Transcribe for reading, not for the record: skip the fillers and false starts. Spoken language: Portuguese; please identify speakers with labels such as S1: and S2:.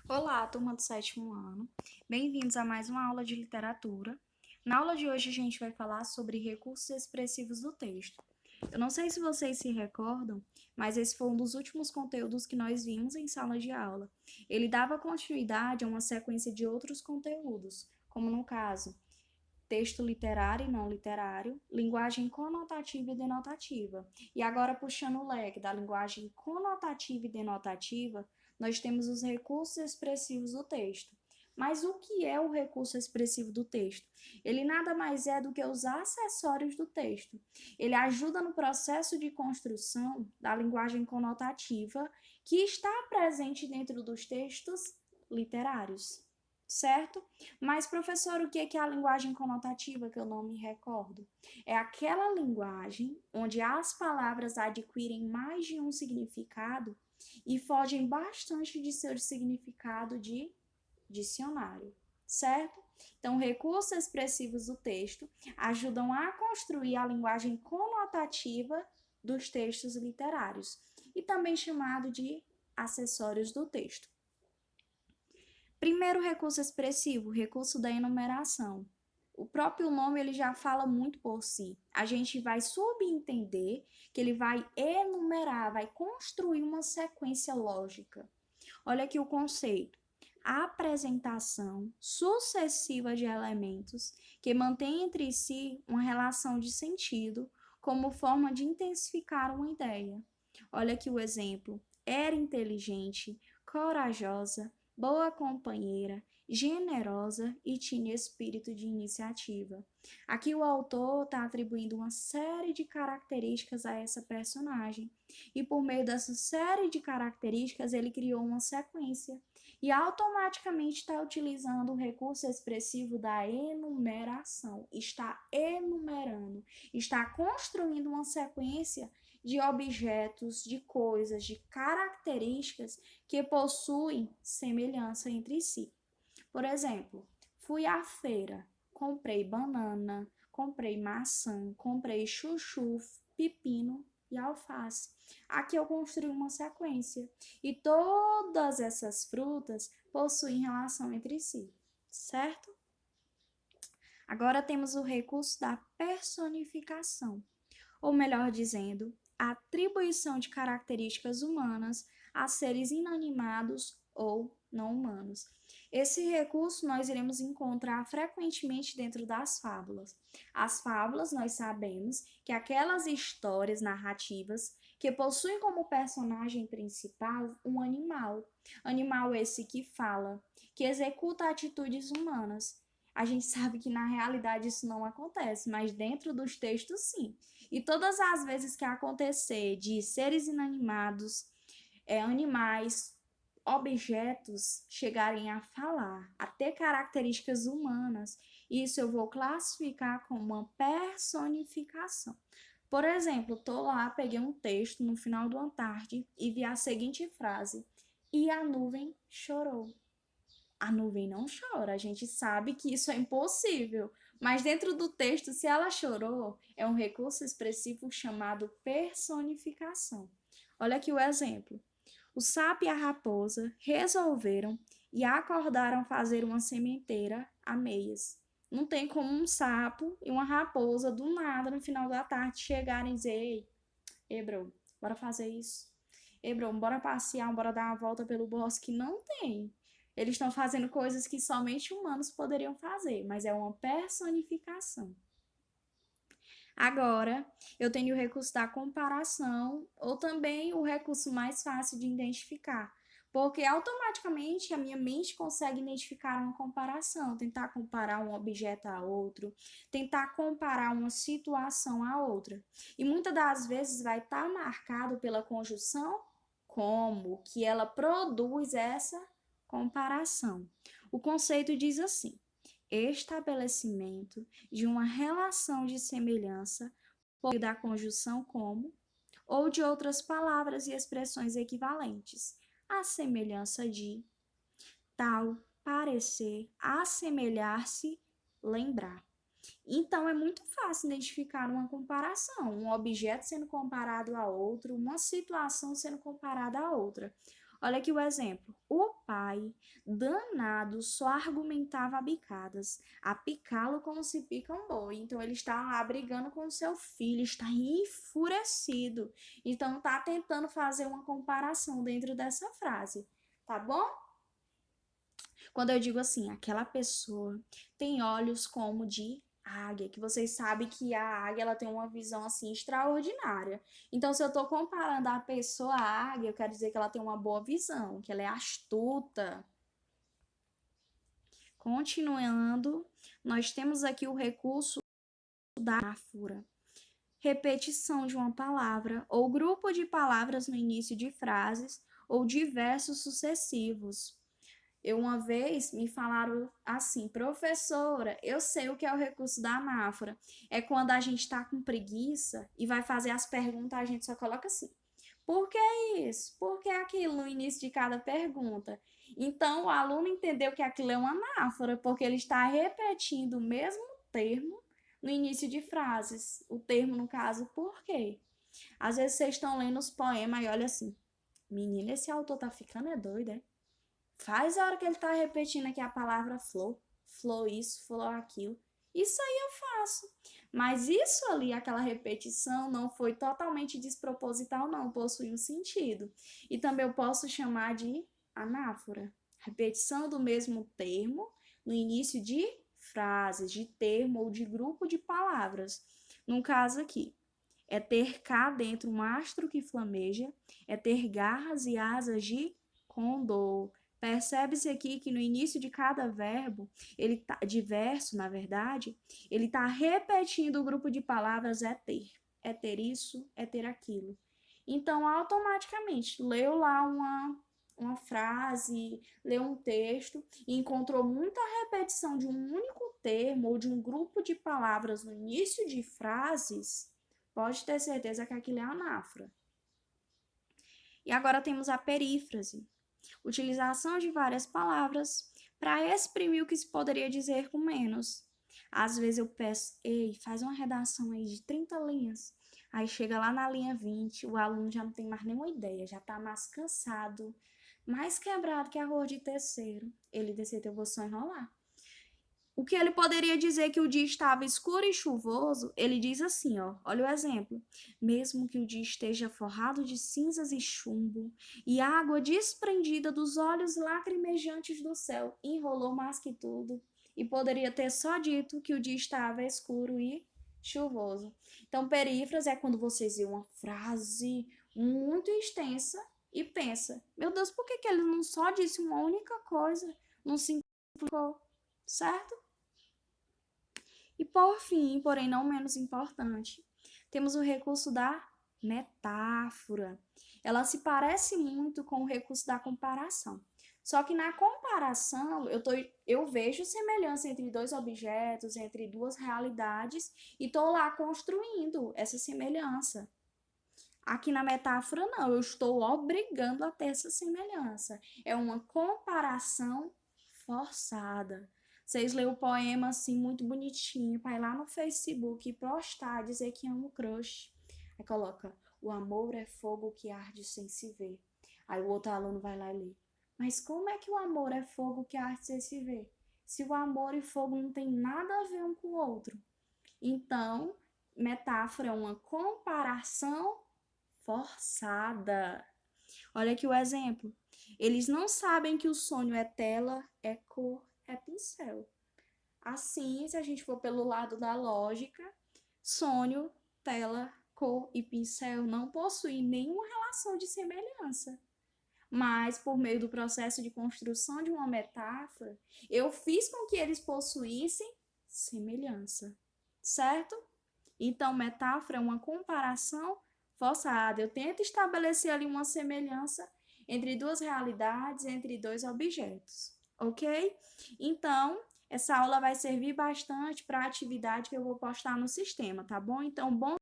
S1: Olá, turma do sétimo ano. Bem-vindos a mais uma aula de literatura. Na aula de hoje a gente vai falar sobre recursos expressivos do texto. Eu não sei se vocês se recordam, mas esse foi um dos últimos conteúdos que nós vimos em sala de aula. Ele dava continuidade a uma sequência de outros conteúdos, como no caso, texto literário e não literário, linguagem conotativa e denotativa. E agora, puxando o leque da linguagem conotativa e denotativa, nós temos os recursos expressivos do texto. Mas o que é o recurso expressivo do texto? Ele nada mais é do que os acessórios do texto. Ele ajuda no processo de construção da linguagem conotativa que está presente dentro dos textos literários, certo? Mas, professor, o que é a linguagem conotativa que eu não me recordo? É aquela linguagem onde as palavras adquirem mais de um significado e fogem bastante de seu significado de dicionário, certo? Então, recursos expressivos do texto ajudam a construir a linguagem conotativa dos textos literários e também chamado de acessórios do texto. Primeiro recurso expressivo, recurso da enumeração. O próprio nome ele já fala muito por si. A gente vai subentender que ele vai enumerar, vai construir uma sequência lógica. Olha aqui o conceito. A apresentação sucessiva de elementos que mantém entre si uma relação de sentido como forma de intensificar uma ideia. Olha aqui o exemplo. Era inteligente, corajosa, boa companheira, generosa e tinha espírito de iniciativa. Aqui o autor está atribuindo uma série de características a essa personagem e por meio dessa série de características ele criou uma sequência e automaticamente está utilizando o recurso expressivo da enumeração, está enumerando, está construindo uma sequência de objetos, de coisas, de características que possuem semelhança entre si. Por exemplo, fui à feira, comprei banana, comprei maçã, comprei chuchu, pepino e alface. Aqui eu construí uma sequência e todas essas frutas possuem relação entre si, certo? Agora temos o recurso da personificação, ou melhor dizendo, a atribuição de características humanas a seres inanimados ou não humanos. Esse recurso nós iremos encontrar frequentemente dentro das fábulas. As fábulas, nós sabemos que aquelas histórias narrativas que possuem como personagem principal um animal. Animal esse que fala, que executa atitudes humanas. A gente sabe que na realidade isso não acontece, mas dentro dos textos sim. E todas as vezes que acontecer de seres inanimados, animais, objetos chegarem a falar, a ter características humanas, isso eu vou classificar como uma personificação. Por exemplo, tô lá, peguei um texto no final do Antártida e vi a seguinte frase: e a nuvem chorou. A nuvem não chora, a gente sabe que isso é impossível, mas dentro do texto, se ela chorou, é um recurso expressivo chamado personificação. Olha aqui o exemplo. O sapo e a raposa resolveram e acordaram fazer uma sementeira a meias. Não tem como um sapo e uma raposa do nada no final da tarde chegarem e dizer: ei, bro, bora fazer isso. Ei, bro, bora passear, bora dar uma volta pelo bosque. Não tem. Eles estão fazendo coisas que somente humanos poderiam fazer, mas é uma personificação. Agora, eu tenho o recurso da comparação, ou também o recurso mais fácil de identificar, porque automaticamente a minha mente consegue identificar uma comparação, tentar comparar um objeto a outro, tentar comparar uma situação a outra. E muitas das vezes vai estar marcado pela conjunção como, que ela produz essa comparação. O conceito diz assim: estabelecimento de uma relação de semelhança por meio da conjunção como ou de outras palavras e expressões equivalentes. A semelhança de, tal, parecer, assemelhar-se, lembrar. Então, é muito fácil identificar uma comparação, um objeto sendo comparado a outro, uma situação sendo comparada a outra. Olha aqui o exemplo. O pai, danado, só argumentava a bicadas, a picá-lo como se pica um boi. Então ele está lá brigando com o seu filho, está enfurecido. Então está tentando fazer uma comparação dentro dessa frase, tá bom? Quando eu digo assim, aquela pessoa tem olhos como de águia, que vocês sabem que a águia ela tem uma visão assim extraordinária. Então, se eu estou comparando a pessoa à águia, eu quero dizer que ela tem uma boa visão, que ela é astuta. Continuando, nós temos aqui o recurso da metáfora. Repetição de uma palavra ou grupo de palavras no início de frases ou de versos sucessivos. Uma vez me falaram assim, professora, eu sei o que é o recurso da anáfora. É quando a gente está com preguiça e vai fazer as perguntas, a gente só coloca assim. Por que isso? Por que aquilo no início de cada pergunta? Então, o aluno entendeu que aquilo é uma anáfora, porque ele está repetindo o mesmo termo no início de frases. O termo, no caso, por quê? Às vezes vocês estão lendo os poemas e olha assim, menina, esse autor tá ficando doido, é? Faz a hora que ele tá repetindo aqui a palavra flor, flor isso, flor aquilo. Isso aí eu faço. Mas isso ali, aquela repetição, não foi totalmente desproposital, não, possui um sentido. E também eu posso chamar de anáfora. Repetição do mesmo termo no início de frases, de termo ou de grupo de palavras. No caso aqui, é ter cá dentro um astro que flameja, é ter garras e asas de condor. Percebe-se aqui que no início de cada verbo, de verso, na verdade, ele está repetindo o grupo de palavras é ter. É ter isso, é ter aquilo. Então, automaticamente, leu lá uma frase, leu um texto e encontrou muita repetição de um único termo ou de um grupo de palavras no início de frases, pode ter certeza que aquilo é anáfora. E agora temos a perífrase. Utilização de várias palavras para exprimir o que se poderia dizer com menos. Às vezes eu peço, ei, faz uma redação aí de 30 linhas. Aí chega lá na linha 20, o aluno já não tem mais nenhuma ideia, já está mais cansado, mais quebrado que arroz de terceiro. Ele decide, eu vou só enrolar. O que ele poderia dizer que o dia estava escuro e chuvoso, ele diz assim, ó, olha o exemplo. Mesmo que o dia esteja forrado de cinzas e chumbo, e água desprendida dos olhos lacrimejantes do céu, enrolou mais que tudo, e poderia ter só dito que o dia estava escuro e chuvoso. Então, perífrase é quando vocês veem uma frase muito extensa e pensa, meu Deus, por que ele não só disse uma única coisa, não simplificou, certo? E por fim, porém não menos importante, temos o recurso da metáfora. Ela se parece muito com o recurso da comparação. Só que na comparação, eu vejo semelhança entre dois objetos, entre duas realidades, e estou lá construindo essa semelhança. Aqui na metáfora, não, eu estou obrigando a ter essa semelhança. É uma comparação forçada. Vocês lêem o poema assim, muito bonitinho, vai lá no Facebook e postar, dizer que ama o crush. Aí coloca, o amor é fogo que arde sem se ver. Aí o outro aluno vai lá e lê. Mas como é que o amor é fogo que arde sem se ver? Se o amor e fogo não tem nada a ver um com o outro. Então, metáfora é uma comparação forçada. Olha aqui o exemplo. Eles não sabem que o sonho é tela, é cor, é pincel. Assim, se a gente for pelo lado da lógica, sonho, tela, cor e pincel não possuem nenhuma relação de semelhança. Mas, por meio do processo de construção de uma metáfora, eu fiz com que eles possuíssem semelhança, certo? Então, metáfora é uma comparação forçada. Eu tento estabelecer ali uma semelhança entre duas realidades, entre dois objetos, ok? Então, essa aula vai servir bastante para a atividade que eu vou postar no sistema, tá bom? Então, bom